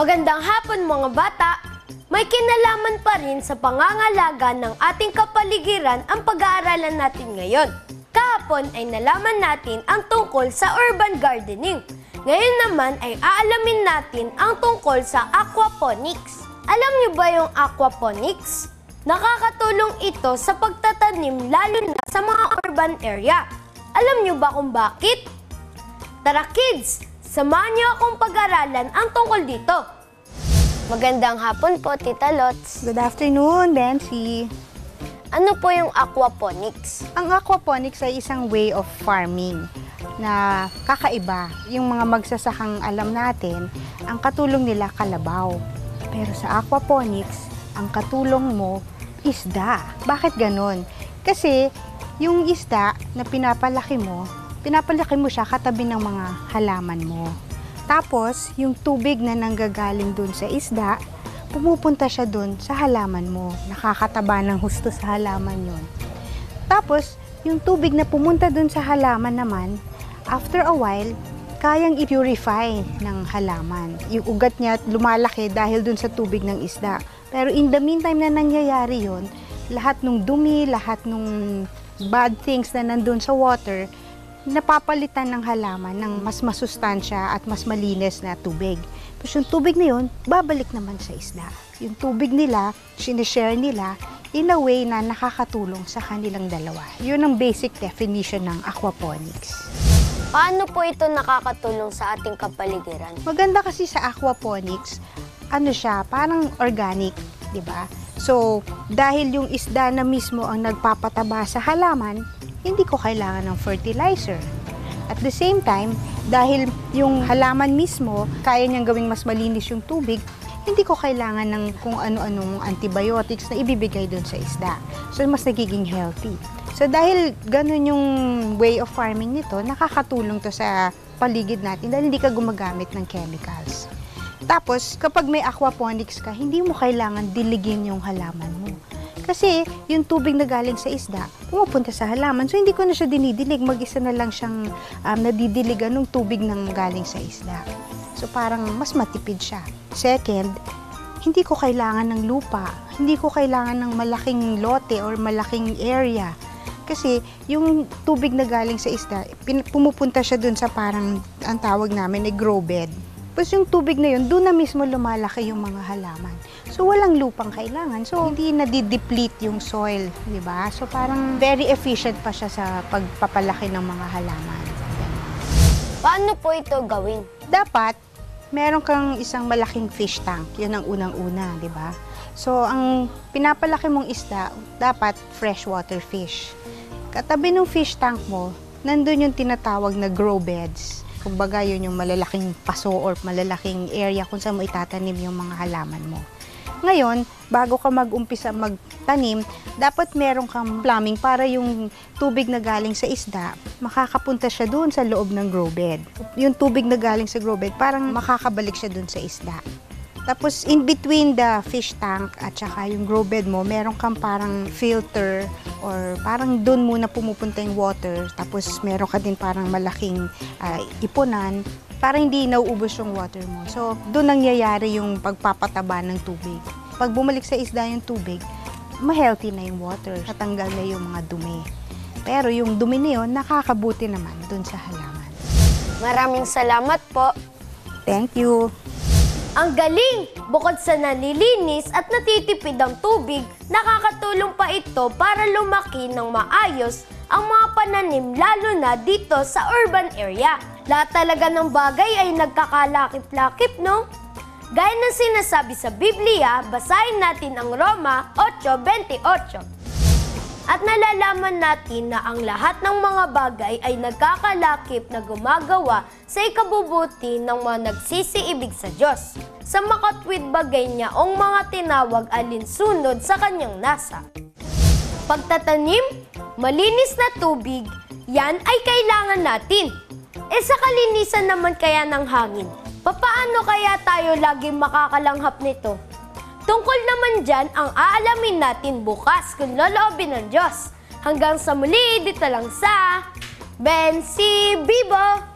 Magandang hapon mga bata! May kinalaman pa rin sa pangangalaga ng ating kapaligiran ang pag-aaralan natin ngayon. Kahapon ay nalaman natin ang tungkol sa urban gardening. Ngayon naman ay aalamin natin ang tungkol sa aquaponics. Alam niyo ba yung aquaponics? Nakakatulong ito sa pagtatanim lalo na sa mga urban area. Alam niyo ba kung bakit? Tara kids, samahan niyo akong pag-aralan ang tungkol dito. Magandang hapon po, Tita Lots. Good afternoon, Bensi. Ano po yung aquaponics? Ang aquaponics ay isang way of farming na kakaiba. Yung mga magsasakang alam natin, ang katulong nila kalabaw. Pero sa aquaponics, ang katulong mo, isda. Bakit ganon? Kasi yung isda na pinapalaki mo siya katabi ng mga halaman mo. Tapos, yung tubig na nanggagaling dun sa isda, pumupunta siya dun sa halaman mo. Nakakataba ng husto sa halaman yun. Tapos, yung tubig na pumunta dun sa halaman naman, after a while, kayang i-purify ng halaman. Yung ugat niya lumalaki dahil dun sa tubig ng isda. Pero in the meantime na nangyayari yun, lahat ng dumi, lahat ng bad things na nandun sa water, napapalitan ng halaman ng mas masustansya at mas malinis na tubig. Tapos yung tubig na yun, babalik naman sa isda. Yung tubig nila, sinishare nila in a way na nakakatulong sa kanilang dalawa. Yun ang basic definition ng aquaponics. Paano po ito nakakatulong sa ating kapaligiran? Maganda kasi sa aquaponics, ano siya, parang organic, di ba? So, dahil yung isda na mismo ang nagpapataba sa halaman, hindi ko kailangan ng fertilizer. At the same time, dahil yung halaman mismo, kaya niyang gawing mas malinis yung tubig, hindi ko kailangan ng kung ano-anong antibiotics na ibibigay dun sa isda. So, mas nagiging healthy. So, dahil ganun yung way of farming nito, nakakatulong to sa paligid natin dahil hindi ka gumagamit ng chemicals. Tapos, kapag may aquaponics ka, hindi mo kailangan diligin yung halaman mo. Kasi yung tubig na galing sa isda, pumupunta sa halaman. So, hindi ko na siya dinidilig. Mag-isa na lang siyang nadidiligan ng tubig nang galing sa isda. So, parang mas matipid siya. Second, hindi ko kailangan ng lupa. Hindi ko kailangan ng malaking lote or malaking area. Kasi yung tubig na galing sa isda, pumupunta siya dun sa parang, ang tawag namin ay grow bed. Tapos yung tubig na yun, doon na mismo lumalaki yung mga halaman. So, walang lupang kailangan. So, hindi nadideplete yung soil, di ba? So, parang very efficient pa siya sa pagpapalaki ng mga halaman. Paano po ito gawin? Dapat, meron kang isang malaking fish tank. Yun ang unang-una, di ba? So, ang pinapalaki mong isda, dapat freshwater fish. Katabi ng fish tank mo, nandun yung tinatawag na grow beds. Kumbaga, yun yung malalaking paso or malalaking area kung saan mo itatanim yung mga halaman mo. Ngayon, bago ka mag-umpisa magtanim, dapat meron kang plumbing para yung tubig na galing sa isda, makakapunta siya doon sa loob ng grow bed. Yung tubig na galing sa grow bed, parang makakabalik siya doon sa isda. Tapos, in between the fish tank at saka yung grow bed mo, meron kang parang filter or parang doon muna pumupunta yung water. Tapos, meron ka din parang malaking ipunan para hindi nauubos yung water mo. So, doon nangyayari yung pagpapataba ng tubig. Pag bumalik sa isda yung tubig, ma-healthy na yung water. Natanggal na yung mga dumi. Pero yung dumi na yun, nakakabuti naman doon sa halaman. Maraming salamat po. Thank you. Ang galing! Bukod sa nalilinis at natitipid ang tubig, nakakatulong pa ito para lumaki ng maayos ang mga pananim lalo na dito sa urban area. Lahat talaga ng bagay ay nagkakalakip-lakip, no? Gaya ng sinasabi sa Biblia, basahin natin ang Roma 8:28. At nalalaman natin na ang lahat ng mga bagay ay nagkakalakip na gumagawa sa ikabubuti ng mga nagsisiibig sa Diyos, sa makatwid bagay niya ang mga tinawag alinsunod sa kanyang nasa. Pagtatanim, malinis na tubig, yan ay kailangan natin. Sa kalinisan naman kaya ng hangin, papaano kaya tayo laging makakalanghap nito? Tungkol naman dyan ang aalamin natin bukas kung loloobin ng Diyos. Hanggang sa muli, dito lang sa Bensi Bibo!